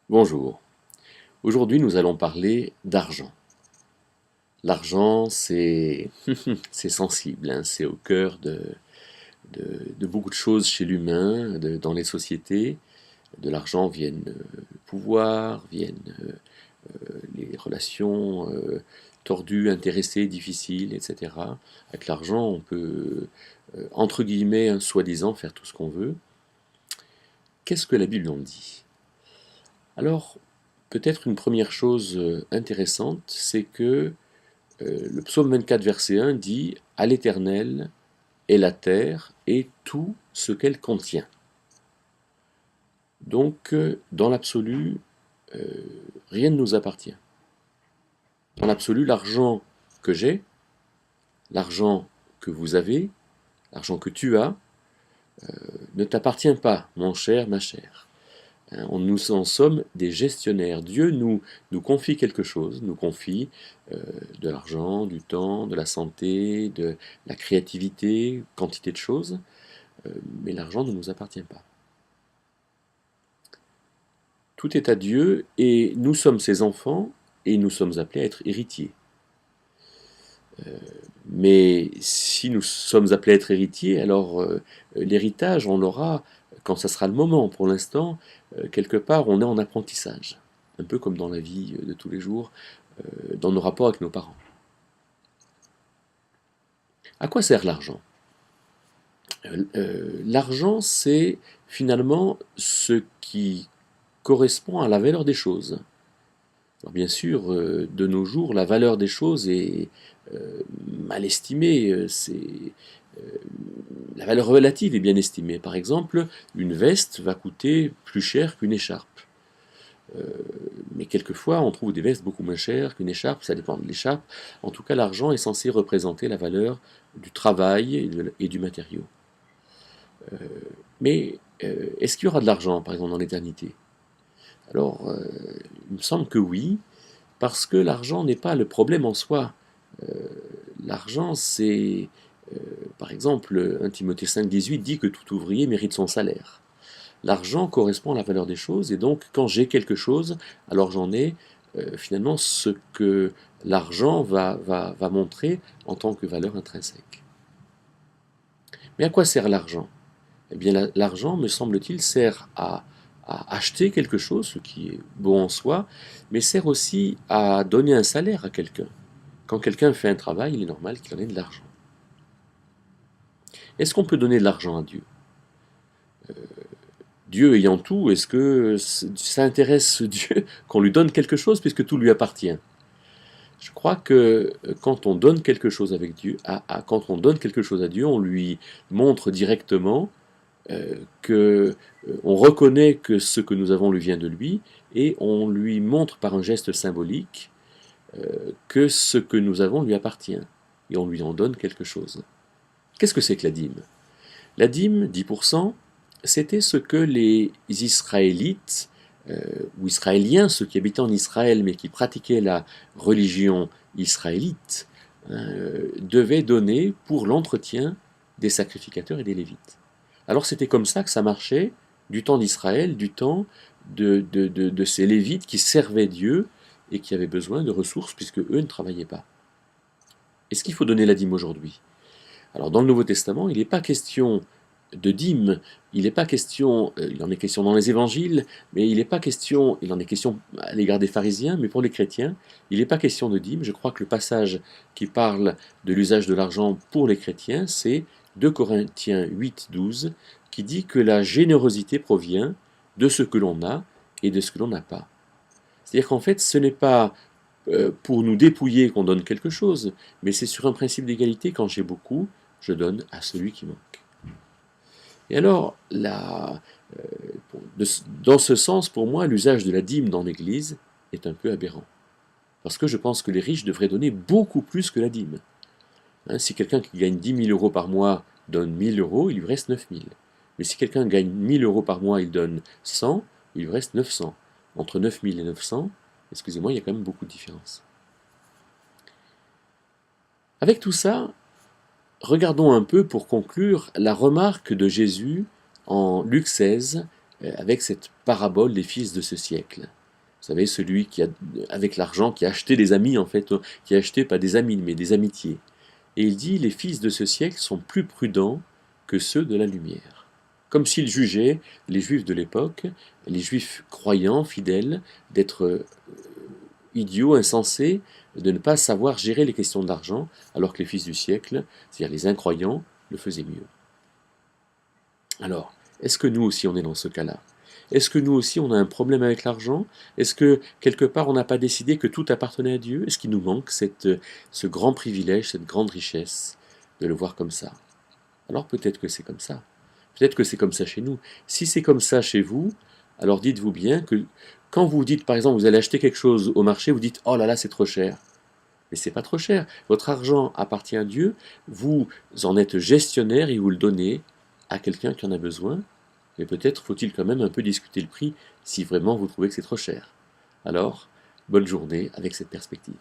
Bonjour. Aujourd'hui, nous allons parler d'argent. L'argent, c'est c'est sensible, hein, c'est au cœur de beaucoup de choses chez l'humain, dans les sociétés. De l'argent viennent le pouvoir, viennent les relations tordues, intéressées, difficiles, etc. Avec l'argent, on peut, entre guillemets, hein, soi-disant, faire tout ce qu'on veut. Qu'est-ce que la Bible en dit? Alors, peut-être une première chose intéressante, c'est que le psaume 24, verset 1 dit « À l'Éternel est la terre et tout ce qu'elle contient ». Donc, dans l'absolu, euh, rien ne nous appartient. Dans l'absolu, l'argent que j'ai, l'argent que vous avez, l'argent que tu as, ne t'appartient pas, mon cher, ma chère. Hein, nous en sommes des gestionnaires. Dieu nous confie quelque chose, nous confie de l'argent, du temps, de la santé, de la créativité, quantité de choses, mais l'argent ne nous appartient pas. Tout est à Dieu et nous sommes ses enfants et nous sommes appelés à être héritiers. Mais si nous sommes appelés à être héritiers, alors l'héritage, on l'aura quand ça sera le moment. Pour l'instant, quelque part, on est en apprentissage, un peu comme dans la vie de tous les jours, dans nos rapports avec nos parents. À quoi sert l'argent? L'argent, c'est finalement ce qui correspond à la valeur des choses. Alors bien sûr, de nos jours, la valeur des choses est mal estimée. La valeur relative est bien estimée. Par exemple, une veste va coûter plus cher qu'une écharpe. Euh, mais quelquefois, on trouve des vestes beaucoup moins chères qu'une écharpe, ça dépend de l'écharpe. En tout cas, l'argent est censé représenter la valeur du travail et du matériau. Mais est-ce qu'il y aura de l'argent, par exemple, dans l'éternité? Alors, il me semble que oui, parce que l'argent n'est pas le problème en soi. L'argent, c'est, par exemple, 1 Timothée 5,18 dit que tout ouvrier mérite son salaire. L'argent correspond à la valeur des choses, et donc quand j'ai quelque chose, alors j'en ai finalement ce que l'argent va montrer en tant que valeur intrinsèque. Mais à quoi sert l'argent? Eh bien, l'argent, me semble-t-il, sert à acheter quelque chose, ce qui est bon en soi, mais sert aussi à donner un salaire à quelqu'un. Quand quelqu'un fait un travail, il est normal qu'il en ait de l'argent. Est-ce qu'on peut donner de l'argent à Dieu? Dieu ayant tout, est-ce que ça intéresse Dieu qu'on lui donne quelque chose puisque tout lui appartient? Je crois que quand on donne quelque chose avec Dieu, quand on donne quelque chose à Dieu, on lui montre directement que on reconnaît que ce que nous avons lui vient de lui et on lui montre par un geste symbolique que ce que nous avons lui appartient et on lui en donne quelque chose. Qu'est-ce que c'est que la dîme? La dîme, 10%, c'était ce que les Israélites ou Israéliens, ceux qui habitaient en Israël mais qui pratiquaient la religion israélite, devaient donner pour l'entretien des sacrificateurs et des Lévites. Alors c'était comme ça que ça marchait du temps d'Israël, du temps de ces Lévites qui servaient Dieu et qui avaient besoin de ressources puisque eux ne travaillaient pas. Est-ce qu'il faut donner la dîme aujourd'hui? Alors dans le Nouveau Testament, il n'est pas question de dîme, il n'est pas question, il en est question dans les évangiles, mais il n'est pas question, il en est question à l'égard des pharisiens, mais pour les chrétiens, il n'est pas question de dîme. Je crois que le passage qui parle de l'usage de l'argent pour les chrétiens, c'est 2 Corinthiens 8, 12, qui dit que la générosité provient de ce que l'on a et de ce que l'on n'a pas. C'est-à-dire qu'en fait, ce n'est pas pour nous dépouiller qu'on donne quelque chose, mais c'est sur un principe d'égalité. Quand j'ai beaucoup, je donne à celui qui manque. Et alors, dans ce sens, pour moi, l'usage de la dîme dans l'Église est un peu aberrant. Parce que je pense que les riches devraient donner beaucoup plus que la dîme. Hein, si quelqu'un qui gagne 10 000 euros par mois donne 1 000 euros, il lui reste 9 000. Mais si quelqu'un gagne 1 000 euros par mois, il donne 100, il lui reste 900. Entre 9 000 et 900, excusez-moi, il y a quand même beaucoup de différence. Avec tout ça, regardons un peu pour conclure la remarque de Jésus en Luc 16 avec cette parabole des fils de ce siècle. savez, celui qui a, avec l'argent, qui a acheté des amis, en fait, qui a acheté pas des amis, mais des amitiés. Et il dit, les fils de ce siècle sont plus prudents que ceux de la lumière. Comme s'il jugeait les juifs de l'époque, les juifs croyants, fidèles, d'être idiots, insensés, de ne pas savoir gérer les questions de l'argent, alors que les fils du siècle, c'est-à-dire les incroyants, le faisaient mieux. Alors, est-ce que nous aussi on est dans ce cas-là? Est-ce que nous aussi on a un problème avec l'argent? Est-ce que quelque part on n'a pas décidé que tout appartenait à Dieu? Est-ce qu'il nous manque ce grand privilège, cette grande richesse de le voir comme ça? Alors peut-être que c'est comme ça. Peut-être que c'est comme ça chez nous. Si c'est comme ça chez vous, alors dites-vous bien que quand vous dites, par exemple, vous allez acheter quelque chose au marché, vous dites, oh là là, c'est trop cher. Mais c'est pas trop cher. Votre argent appartient à Dieu, vous en êtes gestionnaire et vous le donnez à quelqu'un qui en a besoin. Mais peut-être faut-il quand même un peu discuter le prix si vraiment vous trouvez que c'est trop cher. Alors, bonne journée avec cette perspective.